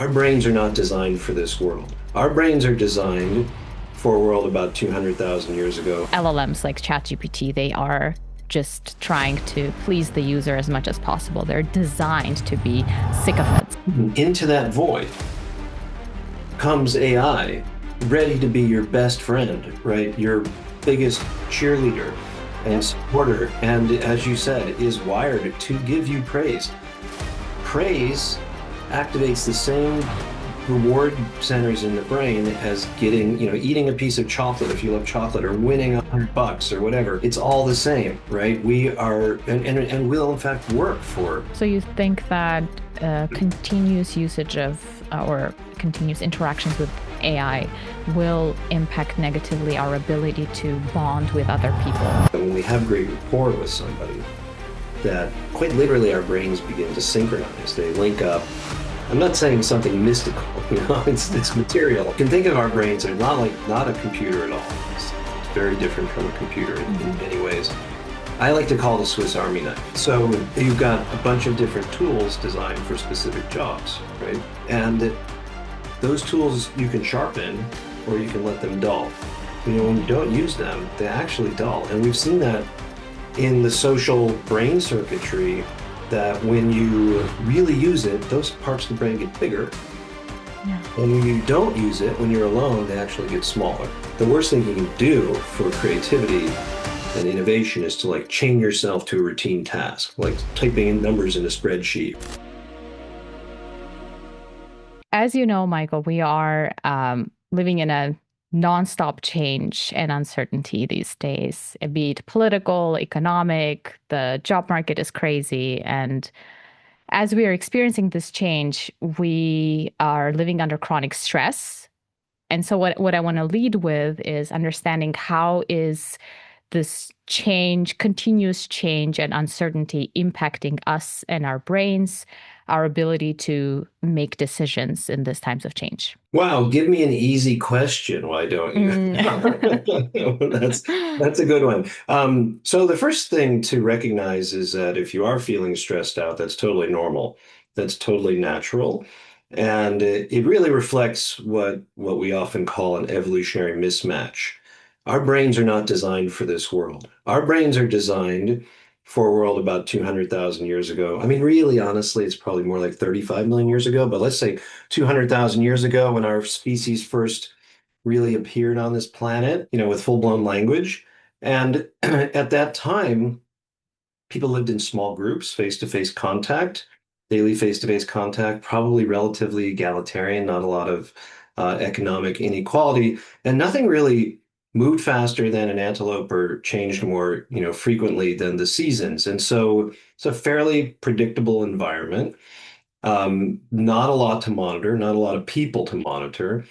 Our brains are not designed for this world. Our brains are designed for a world about 200,000 years ago. LLMs like ChatGPT, they are just trying to please the user as much as possible. They're designed to be sycophants. Into that void comes AI, ready to be your best friend, right? Your biggest cheerleader and supporter. And as you said, is wired to give you praise. Praise activates the same reward centers in the brain as getting, eating a piece of chocolate if you love chocolate, or winning $100 or whatever. It's all the same, right? We are, and will in fact work for. So you think that continuous usage of or continuous interactions with AI will impact negatively our ability to bond with other people? When we have great rapport with somebody, that quite literally our brains begin to synchronize. They link up. I'm not saying something mystical, it's material. You can think of our brains as not a computer at all. It's very different from a computer in many ways. I like to call it a Swiss Army knife. So you've got a bunch of different tools designed for specific jobs, right? And those tools you can sharpen or you can let them dull. When you don't use them, they actually dull. And we've seen that in the social brain circuitry, that when you really use it, those parts of the brain get bigger. Yeah. And when you don't use it, when you're alone, they actually get smaller. The worst thing you can do for creativity and innovation is to chain yourself to a routine task, like typing in numbers in a spreadsheet. As you know, Michael, we are living in a nonstop change and uncertainty these days, be it political, economic, the job market is crazy. And as we are experiencing this change, we are living under chronic stress. And so what I want to lead with is understanding how is this change, continuous change and uncertainty impacting us and our brains, our ability to make decisions in these times of change. Wow, give me an easy question, why don't you? That's a good one. So the first thing to recognize is that if you are feeling stressed out, that's totally normal. That's totally natural. And it really reflects what we often call an evolutionary mismatch. Our brains are not designed for this world. Our brains are designed for a world about 200,000 years ago. I mean, really, honestly, it's probably more like 35 million years ago, but let's say 200,000 years ago when our species first really appeared on this planet, with full-blown language. And at that time, people lived in small groups, face-to-face contact, daily face-to-face contact, probably relatively egalitarian, not a lot of economic inequality, and nothing really moved faster than an antelope or changed more, frequently than the seasons. And so it's a fairly predictable environment. Not a lot to monitor, not a lot of people to monitor.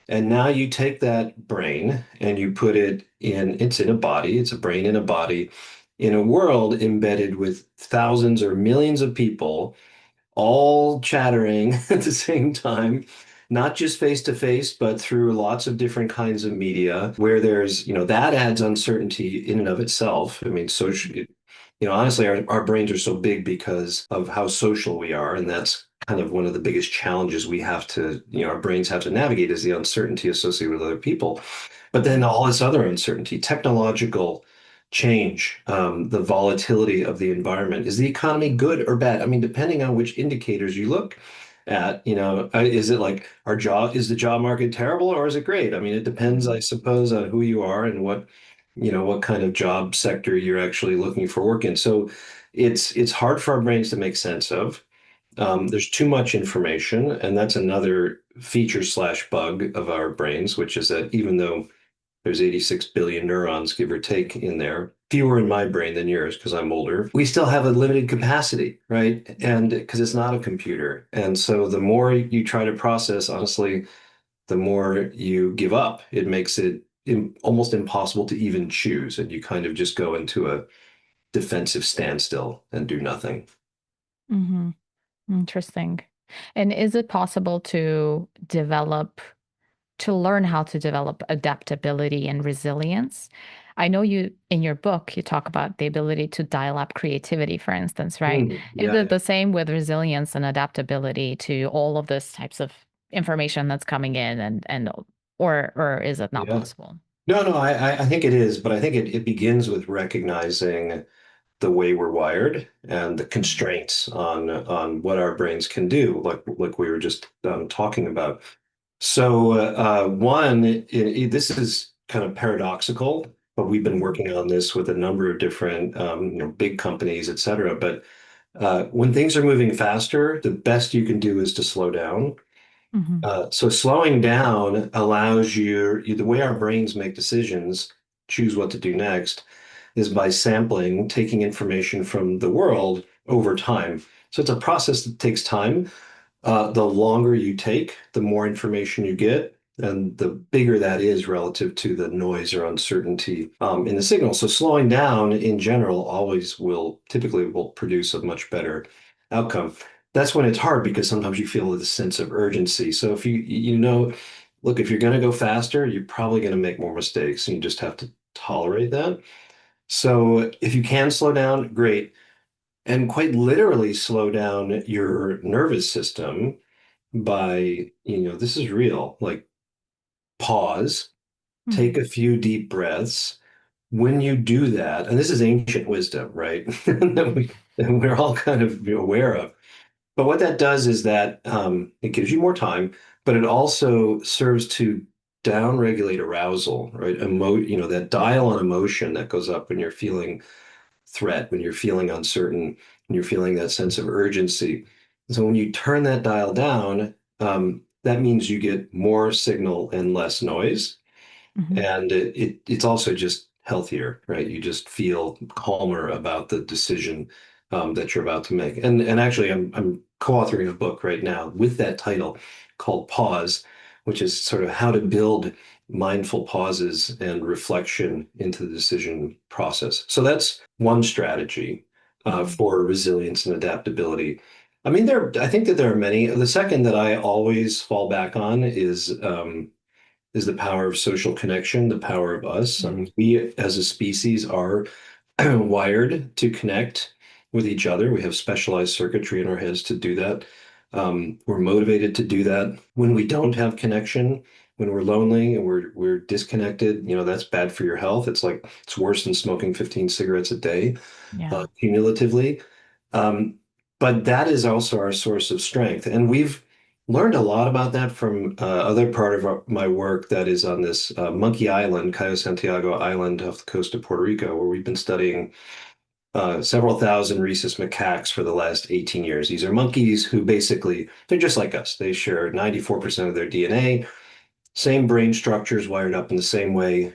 And now you take that brain and you put it's in a body, it's a brain in a body, in a world embedded with thousands or millions of people, all chattering at the same time, not just face to face, but through lots of different kinds of media where there's, that adds uncertainty in and of itself. I mean, honestly, our brains are so big because of how social we are. And that's kind of one of the biggest challenges we have to, our brains have to navigate, is the uncertainty associated with other people. But then all this other uncertainty, technological change, the volatility of the environment. Is the economy good or bad? I mean, depending on which indicators you look at, is it like is the job market terrible or is it great? I mean, it depends, I suppose, on who you are and what kind of job sector you're actually looking for work in. So it's hard for our brains to make sense of. There's too much information, and that's another feature/bug of our brains, which is that even though there's 86 billion neurons, give or take, in there, fewer in my brain than yours because I'm older, we still have a limited capacity, right? And because it's not a computer. And so the more you try to process, honestly, the more you give up. It makes it almost impossible to even choose. And you kind of just go into a defensive standstill and do nothing. Mm-hmm. Interesting. And is it possible to learn how to develop adaptability and resilience? I know you in your book you talk about the ability to dial up creativity, for instance, right? Is Yeah, it yeah. the same with resilience and adaptability to all of this types of information that's coming in and or is it not Yeah. possible? No, no, I think it is, but I think it begins with recognizing the way we're wired and the Mhm. constraints on what our brains can do, like we were just talking about. So one, this is kind of paradoxical, but we've been Mhm. working on this with a number of different big companies, et cetera. But when things are moving faster, the best you can do is to slow down. Mhm. So slowing down allows the way our brains make decisions, choose what to do next, is by sampling, taking information from the world over time. So it's a process that takes time. The longer you take, the more information you get, and the bigger that is relative to the noise or uncertainty in the signal. So slowing down in general always will typically will produce a much better outcome. That's when it's hard because sometimes you feel this sense of urgency. So if look, if you're going to go faster, you're probably going to make more mistakes, and you just have to tolerate that. So if you can slow down, great. And quite literally slow down your nervous system by, this is real, like pause, take Mhm. a few deep breaths. When you do that, and this is ancient wisdom, right? That we're all kind of aware of. But what that does is that it gives you more time, but it also serves to downregulate arousal, right? That dial on emotion that goes up when you're feeling threat, when you're feeling uncertain, when you're feeling that sense of urgency. So when you turn that dial down, that means you get more signal and less noise. Mhm. And it's also just healthier, right? You just feel calmer about the decision that you're about to make. And actually, I'm co-authoring a book right now with that title called Pause, which is sort of how to build mindful pauses and reflection into the decision process. So that's one strategy Mhm. for resilience and adaptability. I mean, I think that there are many. The second that I always fall back on is the power of social connection, the power of us. I Yeah. mean, we as a species are wired to connect with each other. We have specialized circuitry in our heads to do that. We're motivated to do that. When we don't have connection, when we're lonely and we're disconnected, that's bad for your health. It's worse than smoking 15 cigarettes a day, Yeah. cumulatively. Um, but that is also our source of strength. And we've learned a lot about that from other part of my work that is on this Monkey Island, Cayo Santiago Island off the coast of Puerto Rico, where we've been studying several thousand rhesus macaques for the last 18 years. These are monkeys who basically, they're just like us. They share 94% of their DNA, same brain structures wired up in the same way.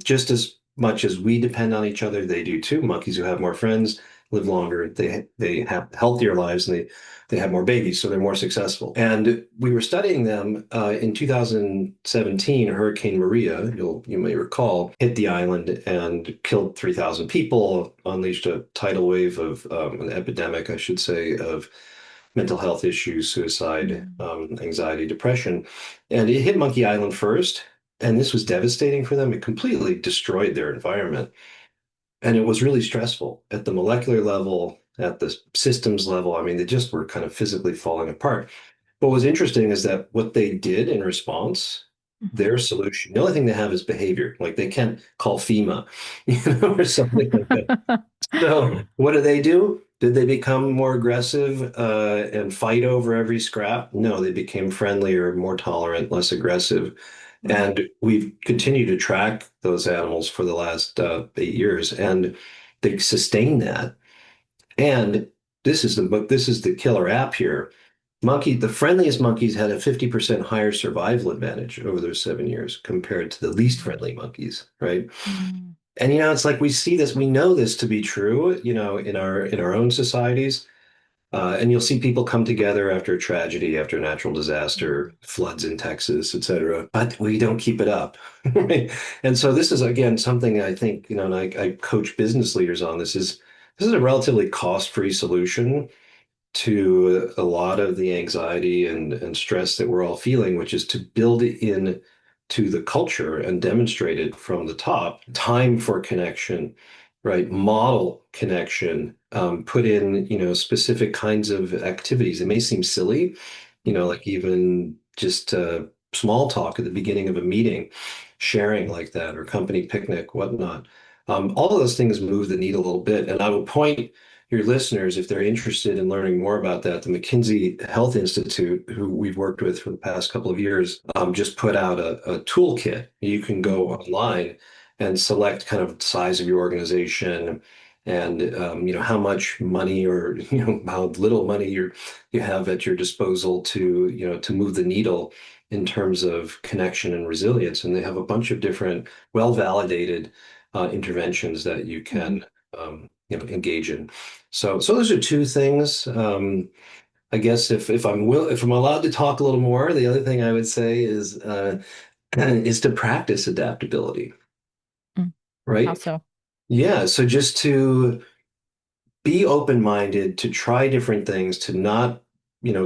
Just as much as we depend on each other, they do too. Monkeys who have more friends live longer. They have healthier lives and they have more babies, so they're more successful. And we were studying them in 2017. Hurricane Maria, you may recall, hit the island and killed 3,000 people, unleashed a tidal wave of an epidemic, I should say, of mental health issues, suicide, Mhm. anxiety, depression. And it hit Monkey Island first, and this was devastating for them. It completely destroyed their environment. And it was really stressful at the molecular level, at the systems level. I mean, they just were kind of physically falling apart. What was interesting is that what they did in response, Mhm. their solution, the only thing they have is behavior. Like they can't call FEMA, or something like that. So, what do? Did they become more aggressive and fight over every scrap? No, they became friendlier, more tolerant, less aggressive. Right. And we've continued to track those animals for the last 8 years, and they sustain that. And this is the killer app here. The friendliest monkeys had a 50% higher survival advantage over those 7 years compared to the least Mhm. friendly monkeys, right? Mhm. And it's like we see this, we know this to be true, in our own societies. And you'll see people come together after a tragedy, after a natural disaster, Mhm. floods in Texas, et cetera. But we don't keep it up. Right? And so this is again something I think, and I coach business leaders on this is a relatively cost-free solution to a lot of the anxiety and stress that we're all feeling, which is to build in to the culture and demonstrate it from the top. Time for connection, right? Model connection, put in, specific kinds of activities. It may seem silly, like even just small talk at the beginning of a meeting, sharing like that, or company picnic, whatnot. All of those things move the needle a little bit. And I will point your listeners, if they're interested in learning more about that, the McKinsey Health Institute, who we've worked with for the past couple of years, just put out a toolkit. You can go online and select kind of the size of your organization and how much money or how little money you have at your disposal to to move the needle in terms of connection and resilience. And they have a bunch of different well-validated interventions that you Mhm. can engage in. So those are two things. I guess if I'm allowed to talk a little more, the other thing I would say is to practice adaptability, Mm. How right? so? Yeah, so just to be open-minded, to try different things, to not,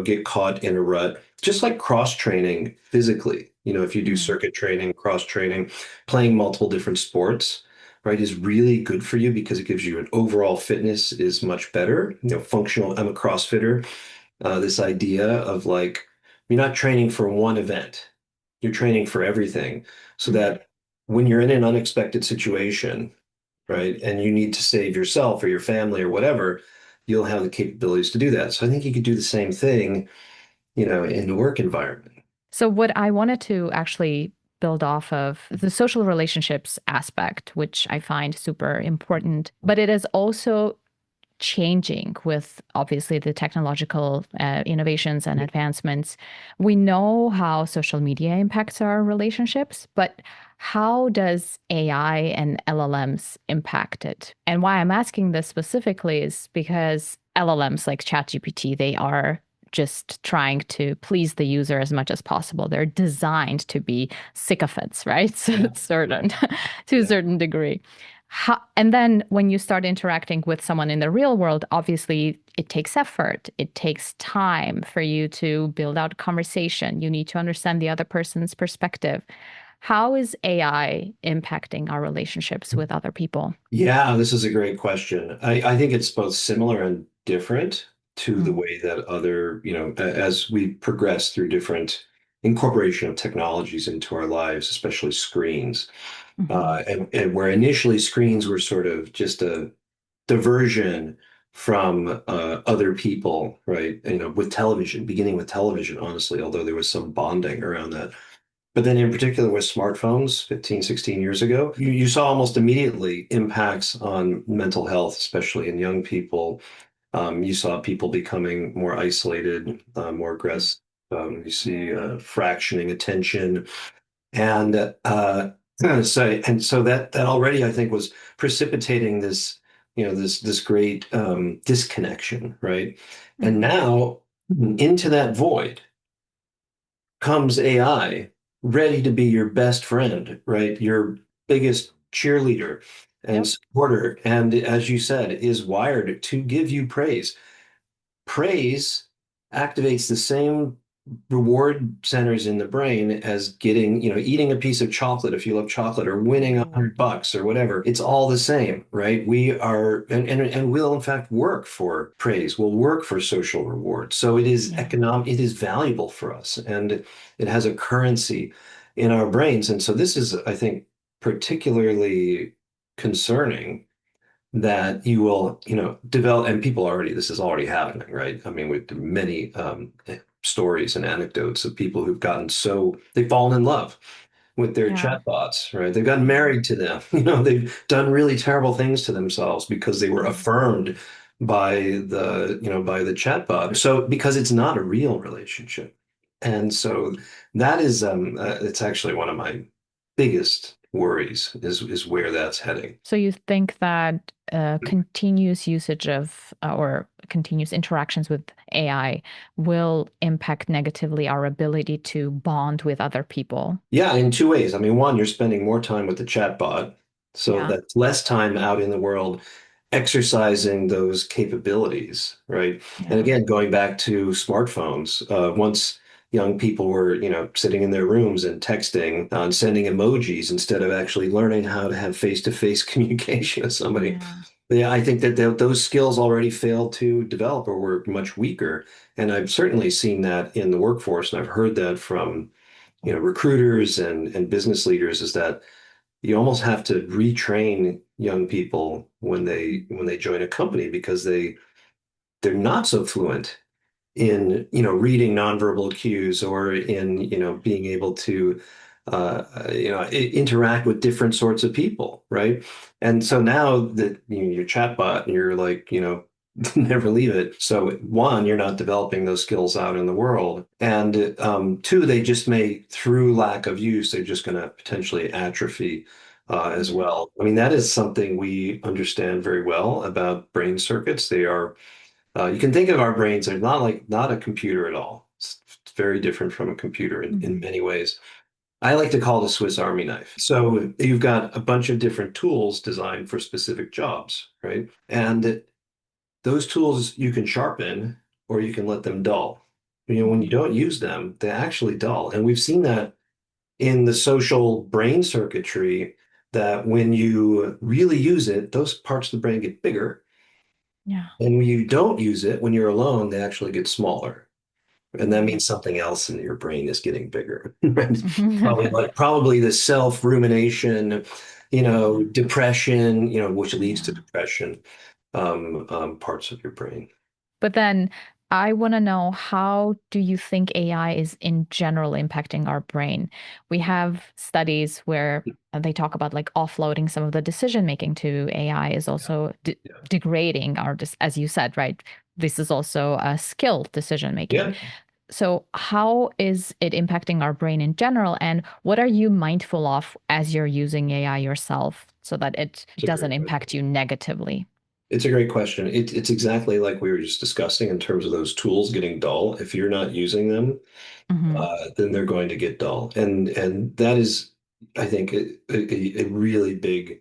get caught in a rut, just like cross-training physically. If you do Mhm. circuit training, cross-training, playing multiple different sports, right, is really good for you because it gives you an overall fitness is much better. Functional. I'm a CrossFitter. This idea of like you're not training for one event, you're training for everything, so Mm. that when you're in an unexpected situation, right? And you need to save yourself or your family or whatever, you'll have the capabilities to do that. So I think you could do the same thing, in the work environment. So, what I wanted to actually build off of the social relationships aspect, which I find super important, but it is also changing with obviously the technological innovations and advancements. We know how social media impacts our relationships, but how does AI and LLMs impact it? And why I'm asking this specifically is because LLMs like ChatGPT, they are just trying to please the user as much as possible. They're designed to be sycophants, right? So Yeah. it's certain to a Yeah. certain degree. And then when you start interacting with someone in the real world, obviously it takes effort. It takes time for you to build out a conversation. You need to understand the other person's perspective. How is AI impacting our relationships with other people? Yeah, this is a great question. I think it's both similar and different to the Mm. way that as we progress through different incorporation of technologies into our lives, especially screens. Hmm. And where initially screens were sort of just a diversion from other people, right? With television, beginning with television, honestly, although there was some bonding around that. But then in particular with smartphones 15, 16 years ago, you saw almost immediately impacts on mental health, especially in young people. You saw people becoming more isolated, more aggressive. You see fractioning attention, and so that already I think was precipitating this, this great disconnection, right? And Hmm. now into that void comes AI, ready to be your best friend, right? Your biggest cheerleader and Yep. supporter, and as you said, is wired to give you praise. Praise activates the same reward centers in the brain as getting, eating a piece of chocolate if you love chocolate, or winning Ooh. $100 or whatever. It's all the same, right? We are, and will in fact work for praise, will work for social reward. So it is Yeah. economic, it is valuable for us, and it has a currency in our brains. And so this is, I think, particularly concerning that you will, develop, and people already, this is already happening, right? I mean, with many stories and anecdotes of people who've gotten so, they've fallen in love with their Yeah. chatbots, right? They've gotten Mhm. married to them. They've done really terrible things to themselves because they were Mhm. affirmed by by the chatbot. So because it's not a real relationship. And so that is, it's actually one of my biggest worries is where that's heading. So you think that continuous usage of or continuous interactions with AI will impact negatively our ability to bond with other people? Yeah, in two ways. I mean, one, you're spending more time with the chatbot, so Yeah. that's less time out in the world exercising those capabilities, right? And Yeah. again, going back to smartphones, once young people were, sitting in their rooms and texting and sending emojis instead of actually learning how to have face-to-face communication with somebody. Yeah. Yeah, I think that those skills already failed to develop or were much weaker. And I've certainly seen that in the workforce, and I've heard that from, recruiters and business leaders, is that you almost have to retrain young people when they join a company because they're not so fluent in reading nonverbal cues or in being able to interact with different sorts of people, right? And so now that your chatbot and you're like never leave it. So one, you're not developing those skills out in the world, and two, they just may, through lack of use, they're just going to potentially atrophy as Yeah. well. I mean, that is something we understand very well about brain circuits. They are you can think of our brains as not a computer at all. It's very different from a computer in Mhm. many ways. I like to call it a Swiss Army knife. So you've got a bunch of different tools designed for specific jobs, right? And those tools you can sharpen or you can let them dull. When you Mhm. don't use them, they actually dull. And we've seen that in the social brain circuitry, that when you really use it, those parts of the brain get bigger. Yeah. And when you don't use it, when you're alone, they actually get smaller. And that Mhm. means something else in your brain is getting bigger. Right? Probably the self-rumination, Yeah. depression, which leads to Yeah. depression, parts of your brain. But then I want to know, how do you think AI is in general impacting our brain? We have studies where they talk about like offloading some of the decision making to AI is also Yeah. degrading our, as you said, right? This is also a skill decision making. Yeah. So, how is it impacting our brain in general? And what are you mindful of as you're using AI yourself so that it It's a doesn't great impact question. you negatively? It's a great question. It's exactly like we were just discussing in terms of those tools getting dull. If you're not using them, Hmm. then they're going to get dull. And that is, I think, a really big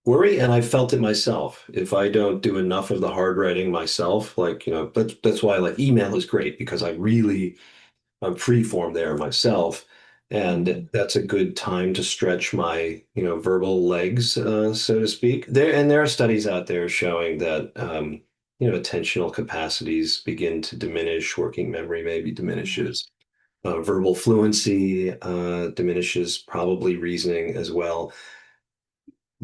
worry. And I felt it myself. If I don't do enough of the hard writing myself, like, that's why like email is great because I'm free form there myself. And Mm. that's a good time to stretch my, verbal legs, so to speak. There are studies out there showing that, attentional capacities begin to diminish, working memory maybe Yeah. diminishes. Verbal fluency diminishes, probably reasoning as well.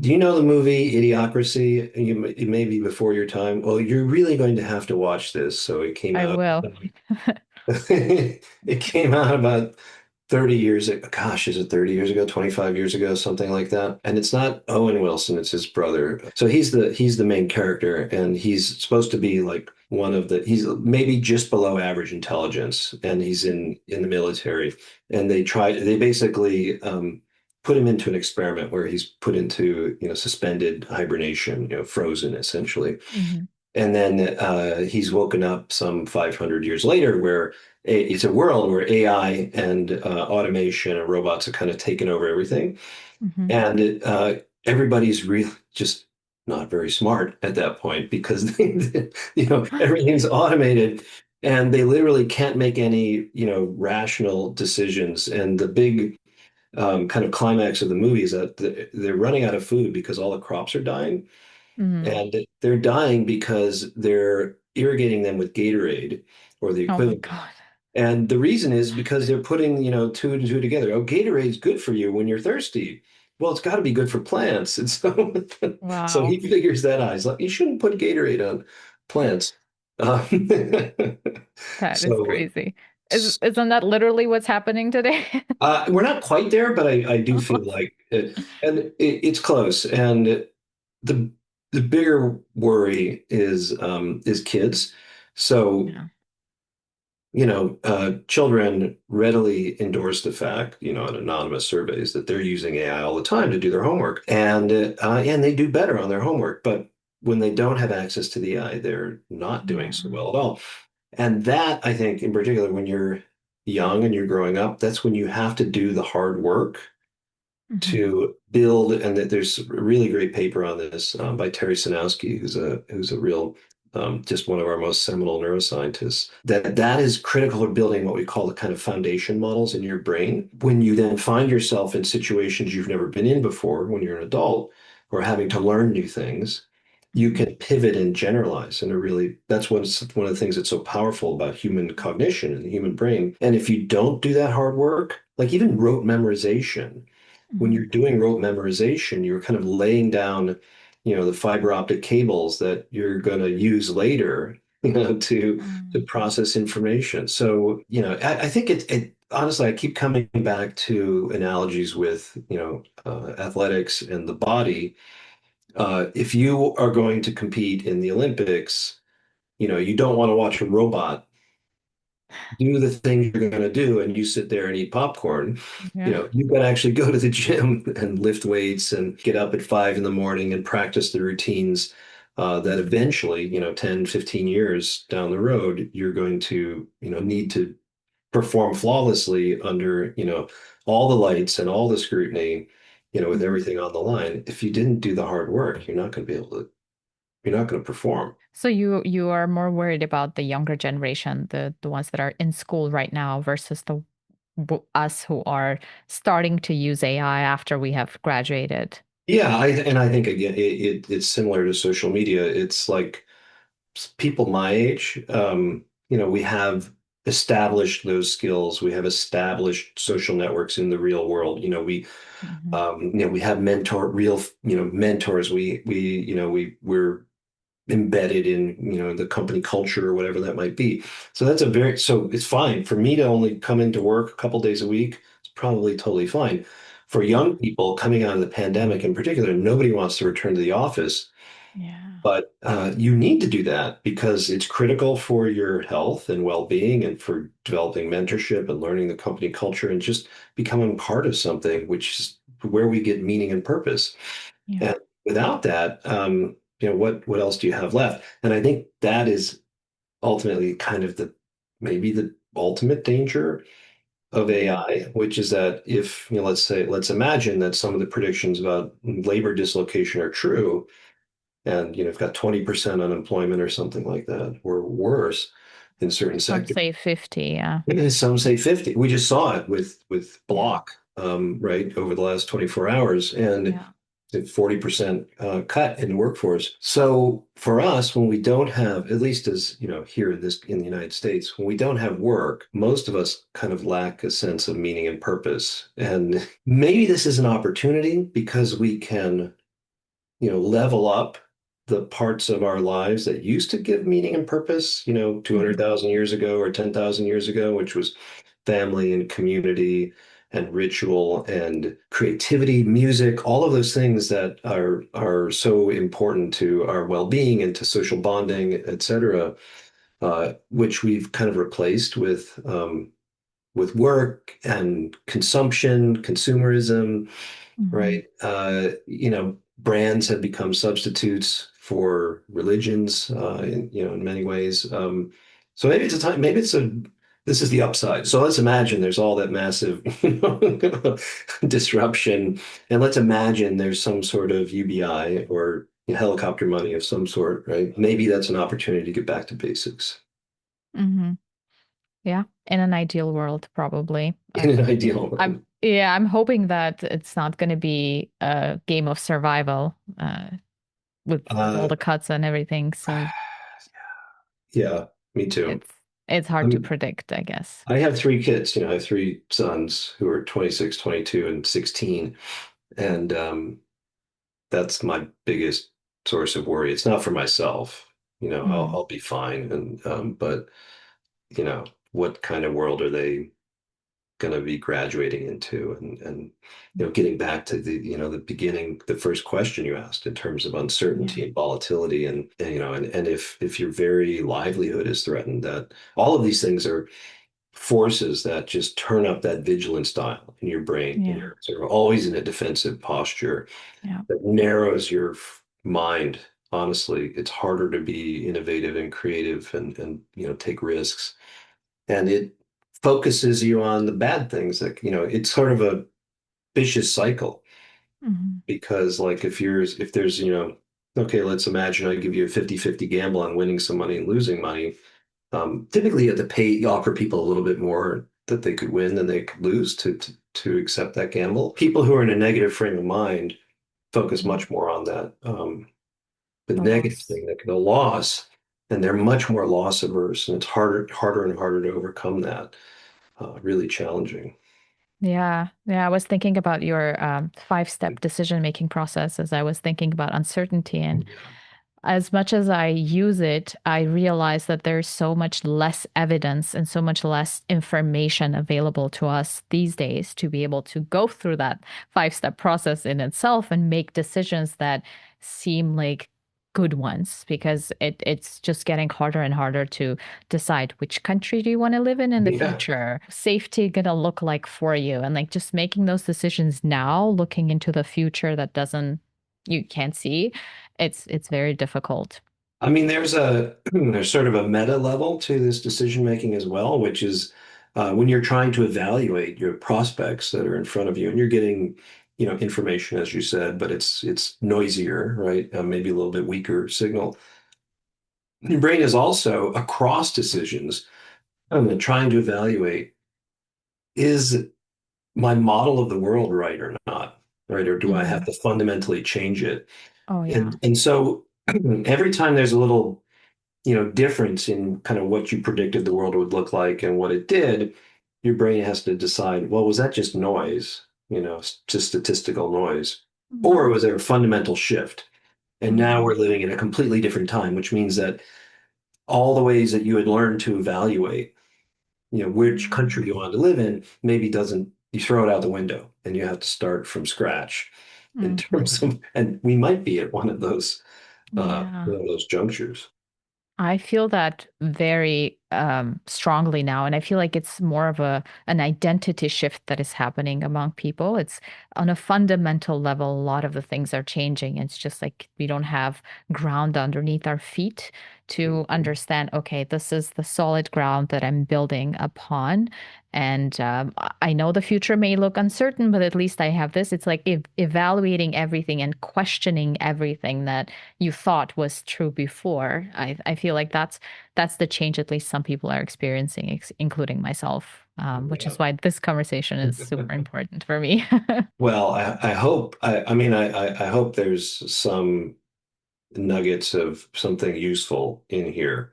Do you know the movie Idiocracy? It may be before your time. Well, you're really going to have to watch this. So it came I out. will. It came out about 30 years ago. Gosh, is it 30 years ago, 25 years ago, something like that? And it's not Owen Wilson, it's his brother. So he's the main character, and he's supposed to be like he's maybe just below average intelligence, and he's in the military. And they basically put him into an experiment where he's put into, suspended hibernation, frozen essentially. Hmm. And then he's woken up some 500 years later, where it's a world where AI and automation and robots have kind of taken over everything. Hmm. And everybody's really just not very smart at that point because everything's automated and they literally can't make any, rational decisions. And the big kind of climax of the movie is that they're running out of food because all the crops are dying. Hmm. And they're dying because they're irrigating them with Gatorade or the Oh my equivalent. God. And the reason is because they're putting, two and two together. Oh, Gatorade's good for you when you're thirsty. Well, it's got to be good for plants. And so Wow. he figures that out. He's like, you shouldn't put Gatorade on plants. Um, That is so crazy. Isn't that literally what's happening today? we're not quite there, but I do feel like it's close. And the the bigger worry is kids. So, Yeah. children readily endorse the fact, in anonymous surveys that they're using AI all the time to do their homework, and they do better on their homework. But when they don't have access to the AI, they're not doing Yeah. so well at all. And that, I think, in particular, when you're young and you're growing up, that's when you have to do the hard work Hmm. to build. And that there's a really great paper on this by Terry Sinowski, who's a real just one of our most seminal neuroscientists, that is critical for building what we call the kind of foundation models in your brain. When you then find yourself in situations you've never been in before, when you're an adult, or having to learn new things, you Mhm. can pivot and generalize. And it really, that's one of the things that's so powerful about human cognition and the human brain. And if you don't do that hard work, like even rote memorization, when Mhm. you're doing rote memorization, you're kind of laying down, the fiber optic cables that you're going to use later, to Mm. process information. So, I think it honestly, I keep coming back to analogies with, athletics and the body. If you are going to compete in the Olympics, you don't want to watch a robot do the thing you're going to do and you sit there and eat popcorn. Yeah. You've got to actually go to the gym and lift weights and get up at 5 in the morning and practice the routines that eventually, 10, 15 years down the road, you're going to, need to perform flawlessly under, all the lights and all the scrutiny, with Mhm. everything on the line. If you didn't do the hard work, you're not going to perform. So you are more worried about the younger generation, the ones that are in school right now versus us who are starting to use AI after we have graduated. Yeah, I think again it's similar to social media. It's like people my age, we have established those skills. We have established social networks in the real world. Mhm. We have mentors. We're embedded in, the company culture or whatever that might be. So it's fine for me to only come into work a couple days a week. It's probably totally fine. For Yeah. young people coming out of the pandemic in particular, nobody wants to return to the office. Yeah. But you need to do that because it's critical for your health and well-being and for developing mentorship and learning the company culture and just becoming part of something, which is where we get meaning and purpose. Yeah. And without that, what else do you have left? And I think that is ultimately kind of maybe the ultimate danger of Mhm. AI, which is that if, let's imagine that some of the predictions about labor dislocation are true, and you've got 20% unemployment or something like that, or worse in certain Some sectors. say 50, yeah. And some say 50. We just saw it with Yeah. Block, right, over the last 24 hours, and Yeah. a 40% cut in the workforce. So for us, when we don't have, at least as here in the United States, when we don't have work, most of us kind of lack a sense of meaning and purpose. And maybe this is an opportunity because we can level up the parts of our lives that used to give meaning and purpose, Mhm. 200,000 years ago or 10,000 years ago, which was family and community and ritual and creativity, music, all of those things that are so important to our well-being and to social bonding, et cetera, which we've kind of replaced with work and consumption, consumerism, Mhm. right? Brands have become substitutes for religions, in many ways. So maybe it's a time, this is the upside. So let's imagine there's all that massive, disruption, and let's imagine there's some sort of UBI or helicopter money of some sort, right? Maybe that's an opportunity to get back to basics Mhm. Yeah. In an ideal world, probably. in an ideal world. I'm hoping that it's not going to be a game of survival with all Uh, the cuts and everything. So yeah, me too. it's it's I hard to mean, predict, I guess. I have three kids, I have three sons who are 26, 22, and 16. And that's my biggest source of worry. It's not for myself, Mm. I'll be fine. But, what kind of world are they going to be graduating into? And, getting back to the beginning, the first question you asked in terms of Yeah. uncertainty and volatility and if your very livelihood is threatened, that all of these things are forces that just turn up that vigilance dial in your brain, and Yeah. you're sort of always in a defensive posture Yeah. that narrows your mind. Honestly, it's harder to be innovative and creative and take risks. And it focuses you on the bad things that, it's sort of a vicious cycle Mhm. because like if there's, okay, let's imagine I give you a 50-50 gamble on winning some money and losing money. Typically, you have to pay, you offer people a little bit more that they could win than they could lose to accept that gamble. People who are in a negative frame of mind focus Mm. much more on that. The The negative loss. thing, the loss, and they're much more loss averse, and it's harder and harder to overcome that. Really challenging. Yeah. Yeah. I was thinking about your five-step decision-making process as I was thinking about uncertainty. And as much as I use it, I realize that there's so much less evidence and so much less information available to us these days to be able to go through that five-step process in itself and make decisions that seem like good ones because it's just getting harder and harder to decide which country do you want to live in the Yeah. future, safety gonna look like for you, and like just making those decisions now, looking into the future that doesn't you can't see, it's very difficult. I mean, there's sort of a meta level to this decision making as well, which is when you're trying to evaluate your prospects that are in front of you, and you're getting, information as you said, but it's noisier, right? Maybe a little bit weaker signal. Your brain is also across decisions, trying to evaluate, is my model of the world right or not, right? Or do I have Hmm. to fundamentally change it? Oh yeah. And so every time there's a little difference in kind of what you predicted the world would look like and what it did, your brain has to decide, well, was that just noise, just statistical noise, or Hmm. was there a fundamental shift? And now Hmm. we're living in a completely different time, which means that all the ways that you had learned to evaluate, which country you want to live in, maybe doesn't, you throw it out the window and you have to start from scratch in Hmm. terms of, and we might be at Yeah. one of those junctures. I feel that very strongly now, and I feel like it's more of an identity shift that is happening among people. It's on a fundamental level, a lot of the things are changing. It's just like we don't have ground underneath our feet to Mhm. understand, okay, this is the solid ground that I'm building upon. And I know the future may look uncertain, but at least I have this. It's like evaluating everything and questioning everything that you thought was true before. I feel like that's the change at least some people are experiencing, including myself, which Yeah. is why this conversation is super important for me. Well, I hope, I mean, I hope there's some nuggets of something useful in here.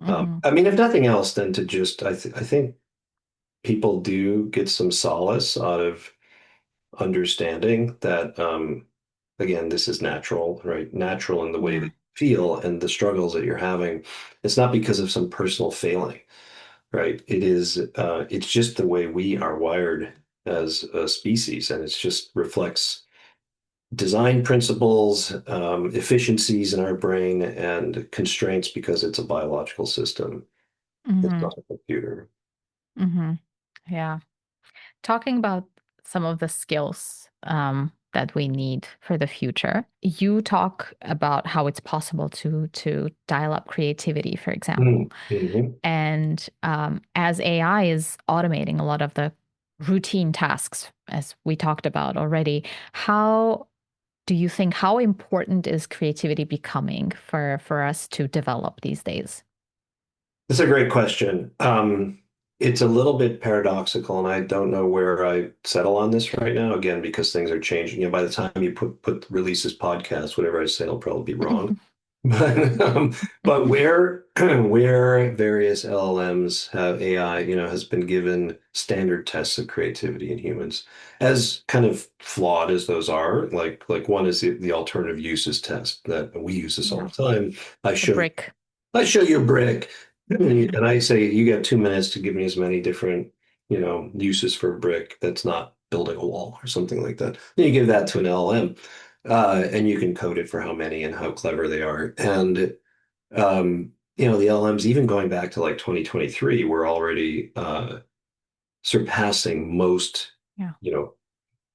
Hmm. I mean, if nothing else, then to just, I think people do get some solace out of understanding that, again, this is natural, right? Natural in the way that Yeah. you feel and the struggles that you're having. It's not because of some personal failing, right? It's just the way we are wired as a species, and it just reflects design principles, efficiencies in our brain, and constraints because it's a biological system. It's Hmm. not a computer. Hmm. Yeah. Talking about some of the skills that we need for the future, you talk about how it's possible to dial up creativity, for example. Mhm. And as AI is automating a lot of the routine tasks, as we talked about already, how do you think how important is creativity becoming for us to develop these days? That's a great question. It's a little bit paradoxical, and I don't know where I settle on this right now. Again, because things are changing. By the time you put release this podcast, whatever I say will probably be wrong. But where various LLMs have AI, has been given standard tests of creativity in humans, as kind of flawed as those are. Like one is the alternative uses test that we use this all Yeah, the time. I the show brick. I show you a brick, Hmm. and I say you got 2 minutes to give me as many different, uses for a brick that's not building a wall or something like that. Then you give that to an LLM, and you can code it for how many and how clever they are. And the LLMs, even going back to like 2023, were already surpassing Yeah. you know,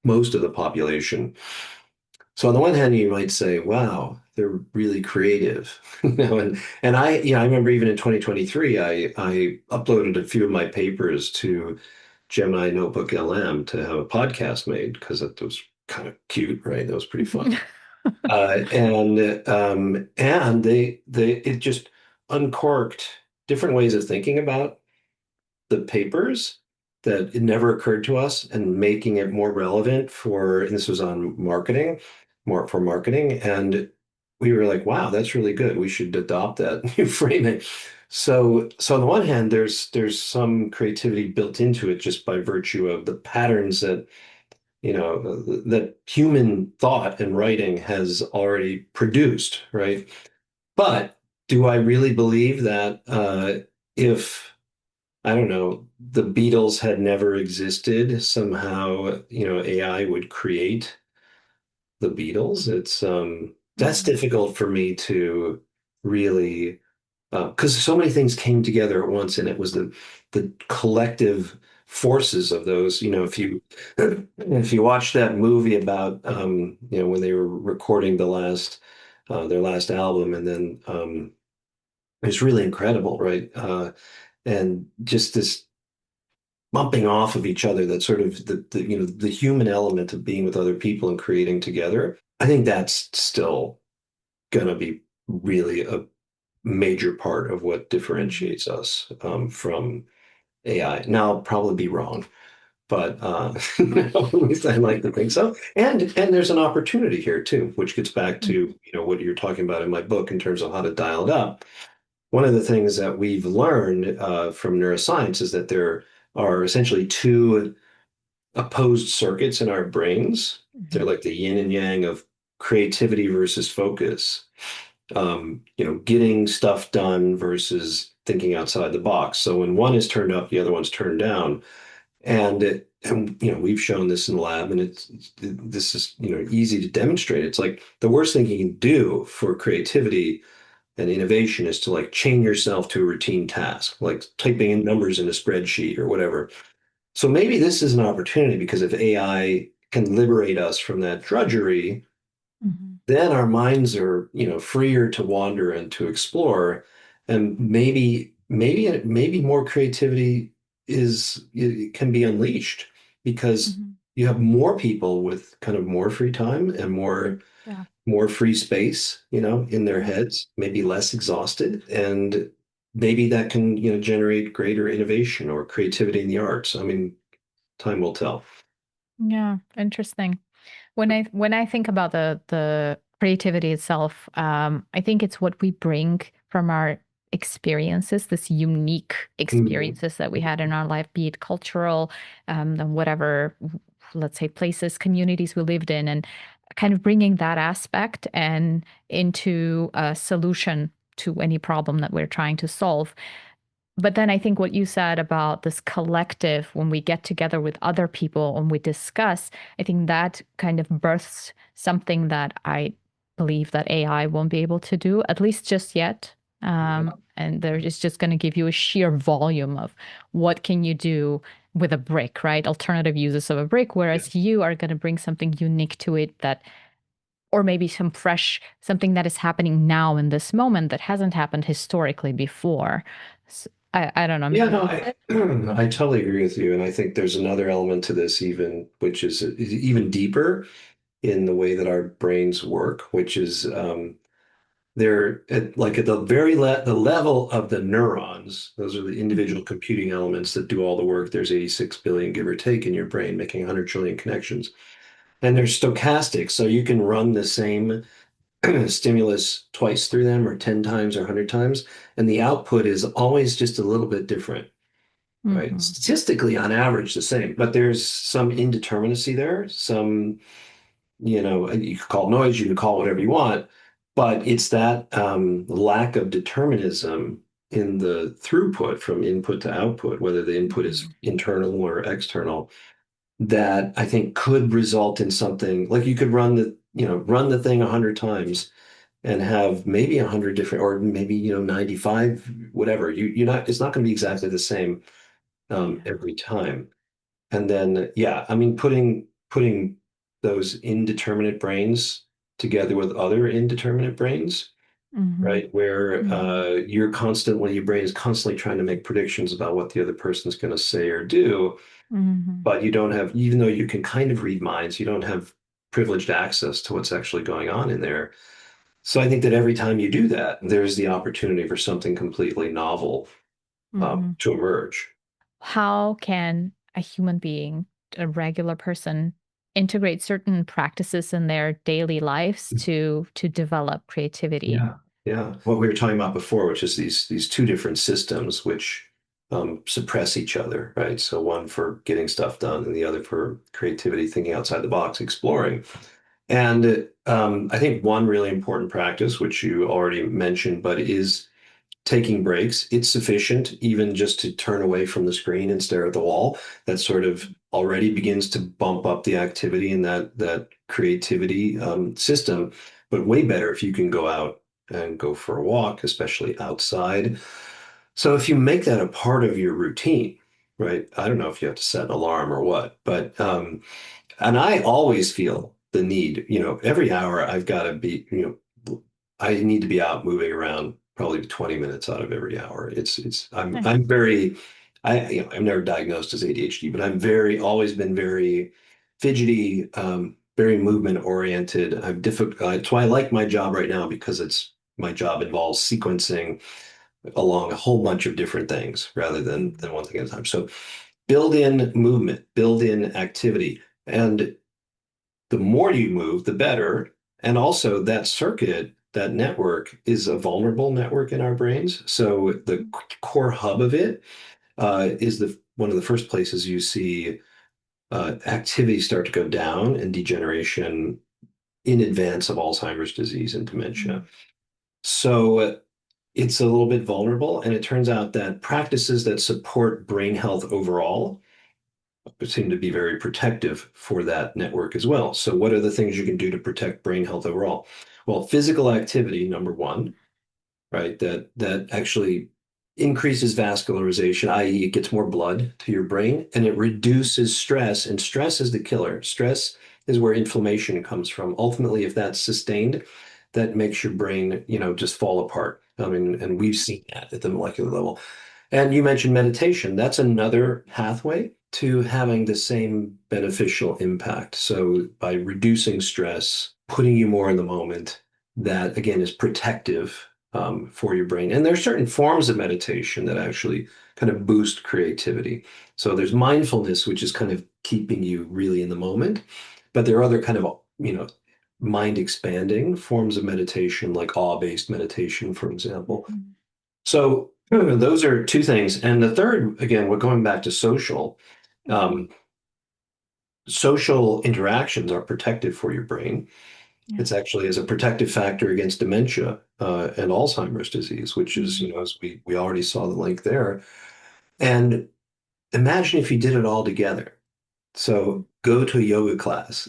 most of the population. So on the one hand, you might say, "Wow, they're really creative," and I remember even in 2023, I uploaded a few of my papers to Gemini Notebook LM to have a podcast made because that was kind of cute, right? That was pretty fun. And they it just uncorked different ways of thinking about the papers that it never occurred to us, and making it more relevant for, and this was on marketing, more for marketing. And we were like, wow, that's really good. We should adopt that new framing. So on the one hand, there's some creativity built into it just by virtue of the patterns that, that human thought and writing has already produced, right? But do I really believe that if, I don't know, the Beatles had never existed, somehow, AI would create the Beatles? That's Mhm. difficult for me to really, because so many things came together at once, and it was the collective forces of those. If you watch that movie about, when they were recording their last album, and then it's really incredible, right? And just this bumping off of each other, that sort of the human element of being with other people and creating together. I think that's still going to be really a major part of what Mhm. differentiates us from AI. Now, I'll probably be wrong, but at least I like to think so. And there's an opportunity here too, which gets back to, Mhm. what you're talking about in my book in terms of how to dial it up. One of the things that we've learned from neuroscience is that there are essentially two opposed circuits in our brains. They're Mhm. like the yin and yang of creativity versus focus. Getting stuff done versus thinking outside the box. So when one is turned up, the other one's turned down. And we've shown this in the lab, and this is easy to demonstrate. It's like the worst thing you can do for creativity and innovation is to like chain yourself to a routine task, like typing in numbers in a spreadsheet or whatever. So maybe this is an opportunity, because if AI can liberate us from that drudgery, Mhm. then our minds are, freer to wander and to explore. And maybe more creativity it can be unleashed, because Mhm. you have more people with kind of more free time and Yeah. more free space, in their Yeah. heads, maybe less exhausted. And maybe that can, generate greater innovation or creativity in the arts. I mean, time will tell. Yeah. Interesting. When I think about the creativity itself, I think it's what we bring from our experiences, this unique Mhm. experiences that we had in our life, be it cultural, and whatever, let's say, places, communities we lived in, and kind of bringing that aspect and into a solution to any problem that we're trying to solve. But then I think what you said about this collective, when we get together with other people and we discuss, I think that kind of births something that I believe that AI won't be able to do, at least just yet. And there is just going to give you a sheer volume of what can you do with a brick, right? Alternative uses of a brick, Yeah. whereas you are going to bring something unique to it that, or maybe some fresh, something that is happening now in this moment that hasn't happened historically before. So, I don't know. Yeah, Maybe no, I totally agree with you. And I think there's another element to this, even, which is even deeper in the way that our brains work, which is they're at the the level of the neurons. Those are the Mhm. individual computing elements that do all the work. There's 86 billion, give or take, in your brain, making 100 trillion connections. And they're stochastic, so you can run the same stimulus twice through them, or 10 times or 100 times, and the output is always just a little bit different, right? Mhm. Statistically, on average, the same, but there's some indeterminacy there. You could call it noise, you can call it whatever you want, but it's that lack of determinism in the throughput from input to output, whether the input is Mhm. internal or external, that I think could result in something like you could run the thing 100 times and have maybe 100 different, or maybe 95, whatever. It's not going to be exactly the same Yeah. every time. And then, yeah, I mean, putting those indeterminate brains together with other indeterminate brains, Mhm. right? Where Mhm. your brain is constantly trying to make predictions about what the other person's going to say or do, Mhm. but you don't have, even though you can kind of read minds, you don't have privileged access to what's actually going on in there. So I think that every time you do that, there's the opportunity for something completely novel Hmm. to emerge. How can a human being, a regular person, integrate certain practices in their daily lives to develop creativity? Yeah, yeah. What we were talking about before, which is these two different systems which suppress each other, right? So one for getting stuff done, and the other for creativity, thinking outside the box, exploring. And I think one really important practice, which you already mentioned, but is taking breaks. It's sufficient even just to turn away from the screen and stare at the wall. That sort of already begins to bump up the activity in that creativity system. But way better if you can go out and go for a walk, especially outside. So if you make that a part of your routine, right? I don't know if you have to set an alarm or what, but and I always feel the need, every hour I've got to be, I need to be out moving around probably 20 minutes out of every hour. I'm Nice. very, I'm never diagnosed as ADHD, but always been very fidgety, very movement oriented. I'm difficult. That's why I like my job right now because my job involves sequencing along a whole bunch of different things rather than one thing at a time. So build in movement, build in activity. And the more you move, the better. And also, that circuit, that network is a vulnerable network in our brains. So the core hub of it is the one of the first places you see activity start to go down and degeneration in advance of Alzheimer's disease and dementia. Mhm. So it's a little bit vulnerable, and it turns out that practices that support brain health overall seem to be very protective for that network as well. So, what are the things you can do to protect brain health overall? Well, physical activity, number one, right? That actually increases vascularization, i.e., it gets more blood to your brain, and it reduces stress. And stress is the killer. Stress is where inflammation comes from. Ultimately, if that's sustained, that makes your brain, just fall apart. I mean, and we've seen that at the molecular level. And you mentioned meditation. That's another pathway to having the same beneficial impact. So by reducing stress, putting you more in the moment, that again is protective for your brain. And there are certain forms of meditation that actually kind of boost creativity. So there's mindfulness, which is kind of keeping you really in the moment. But there are other kind of, mind expanding forms of meditation, like awe-based meditation, for example. Mhm. So those are two things. And the third, again, we're going back to social. Mhm. Um, Social interactions are protective for your brain. Yeah. It's actually as a protective factor against dementia and Alzheimer's disease, which is, Mhm. as we already saw the link there. And imagine if you did it all together. So go to a yoga class,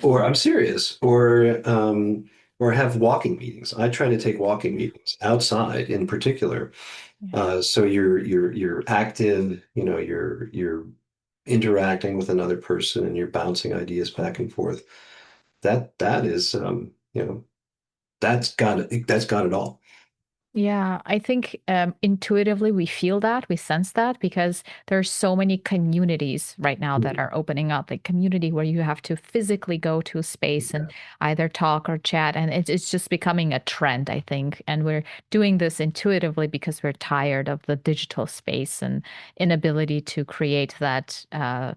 or I'm serious, or have walking meetings. I try to take walking Yeah. meetings outside in particular. Yeah. So you're active, you're interacting with another person and you're bouncing ideas back and forth. That is that's got it all. Yeah, I think intuitively we feel that, we sense that because there's so many communities right now that Mhm. are opening up, like community where you have to physically go to a space and either talk or chat. And it's just becoming a trend, I think. And we're doing this intuitively because we're tired of the digital space and inability to create that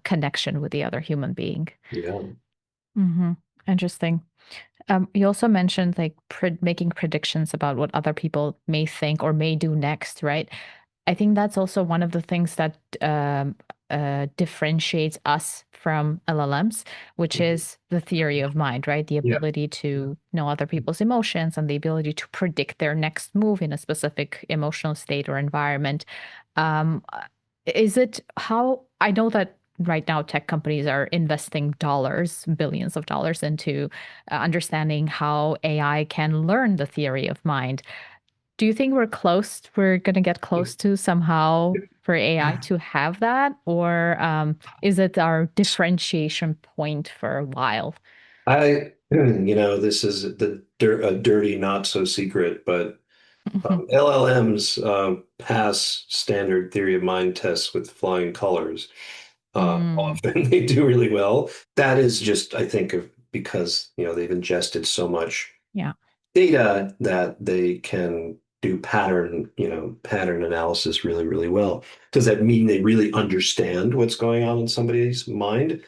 connection with the other human being. Yeah. Hmm. Interesting. You also mentioned like making predictions about what other people may think or may do next, right? I think that's also one of the things that differentiates us from LLMs, which Mhm. is the theory of mind, right? The Yeah. ability to know other people's emotions and the ability to predict their next move in a specific emotional state or environment. Is it how I know that right now tech companies are investing dollars, billions of dollars into understanding how AI can learn the theory of mind. Do you think we're going to get close to somehow for AI to have that? Or is it our differentiation point for a while? This is a dirty, not so secret, but LLMs pass standard theory of mind tests with flying colors. Mm. Often they do really well. That is just, I think, because they've ingested so much Yeah. data that they can do pattern analysis really, really well. Does that mean they really understand what's going on in somebody's mind?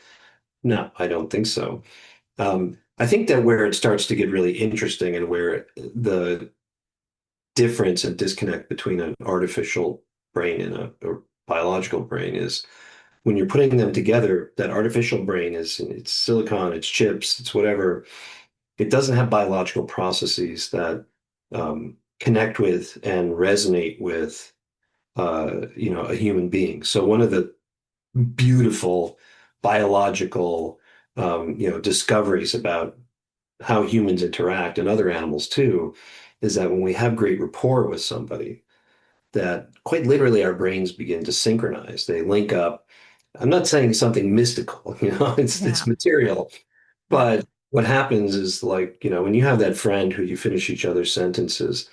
No, I don't think so. I think that where it starts to get really interesting and where the difference and disconnect between an artificial brain and a biological brain is when you're putting them together, that artificial brain it's silicon, it's chips, it's whatever. It doesn't have biological processes that connect with and resonate with a human being. So one of the beautiful biological discoveries about how humans interact and other animals too is that when we have great rapport with somebody, that quite literally our brains begin to synchronize. They link up. I'm not saying something mystical, it's Yeah. material, Yeah. but what happens is like, when you have that friend who you finish each other's sentences,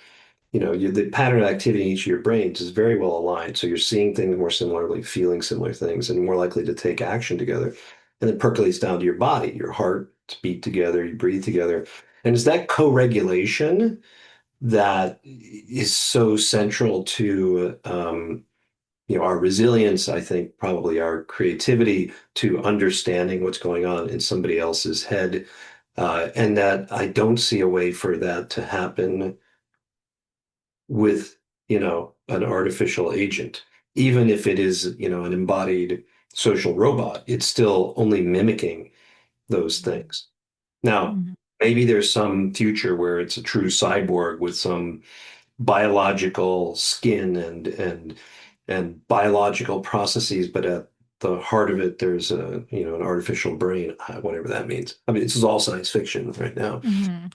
the pattern of activity in each of your brains is very well aligned. So you're seeing things more similarly, feeling similar things, and more likely to take action together. And it percolates down to your body, your heart beat together, you breathe together. And it's that co-regulation that is so central to our resilience, I think, probably our creativity to understanding what's going on in somebody else's head. And that I don't see a way for that to happen with, an artificial agent. Even if it is, an embodied social robot, it's still only mimicking those things. Now, Mhm. maybe there's some future where it's a true cyborg with some biological skin and biological processes, but at the heart of it, there's an artificial brain, whatever that means. I mean, this is all science fiction right now. Mhm.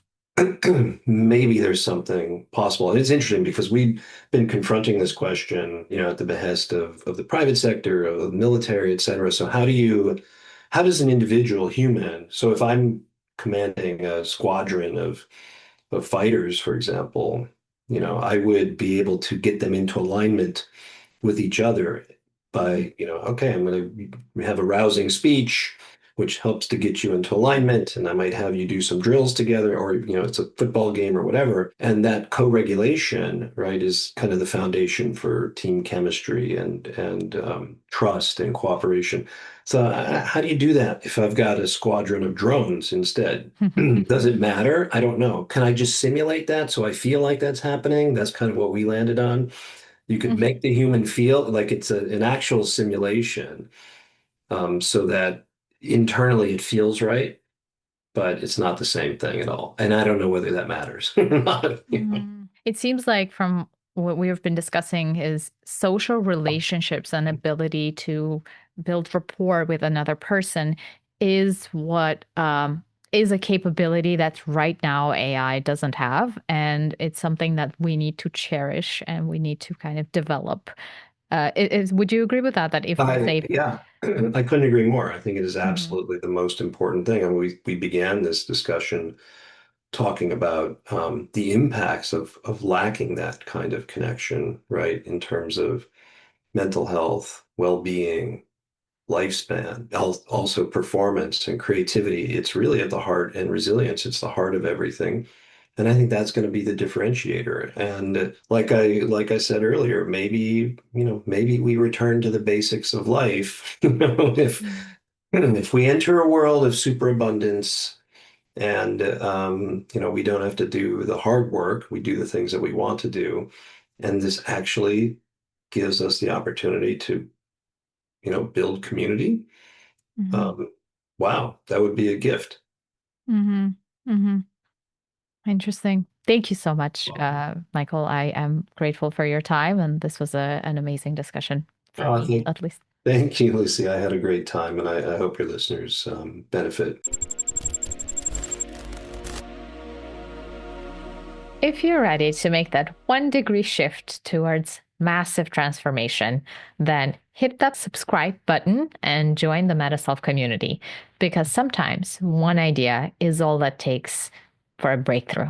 Maybe there's something possible. And it's interesting because we've been confronting this question, at the behest of the private sector, of the military, et cetera. So how does an individual human, so if I'm commanding a squadron of fighters, for example, I would be able to get them into alignment with each other by, okay, I'm going to have a rousing speech, which helps to get you into alignment. And I might have you do some drills together, or, it's a football game or whatever. And that co-regulation, right, is kind of the foundation for team chemistry and trust and cooperation. So how do you do that if I've got a squadron of drones instead? Does it matter? I don't know. Can I just simulate that so I feel like that's happening? That's kind of what we landed on. You could Mhm. make the human feel like it's an actual simulation, so that internally it feels right, but it's not the same thing at all. And I don't know whether that matters or not. It seems like from what we've been discussing is social relationships and ability to build rapport with another person is what is a capability that right now AI doesn't have, and it's something that we need to cherish and we need to kind of develop. Would you agree with that? That if say, Yeah, I couldn't agree more. I think it is Mhm. absolutely the most important thing. And we began this discussion talking about the impacts of lacking that kind of connection, right? In terms of mental health, well-being, lifespan, also performance and creativity. It's really at the heart, and resilience. It's the heart of everything. And I think that's going to be the differentiator. And like I said earlier, maybe we return to the basics of life. Mm. If we enter a world of superabundance and we don't have to do the hard work, we do the things that we want to do. And this actually gives us the opportunity to, build community. Mhm. um, wow, that would be a gift. Mhm. Mhm. Interesting. Thank you so much, Michael. I am grateful for your time, and this was an amazing discussion for Oh, me, at least. thank you, Lucy. I had a great time, and I hope your listeners benefit. If you're ready to make that 1 degree shift towards massive transformation, then hit that subscribe button and join the MetaSelf community, because sometimes one idea is all that takes for a breakthrough.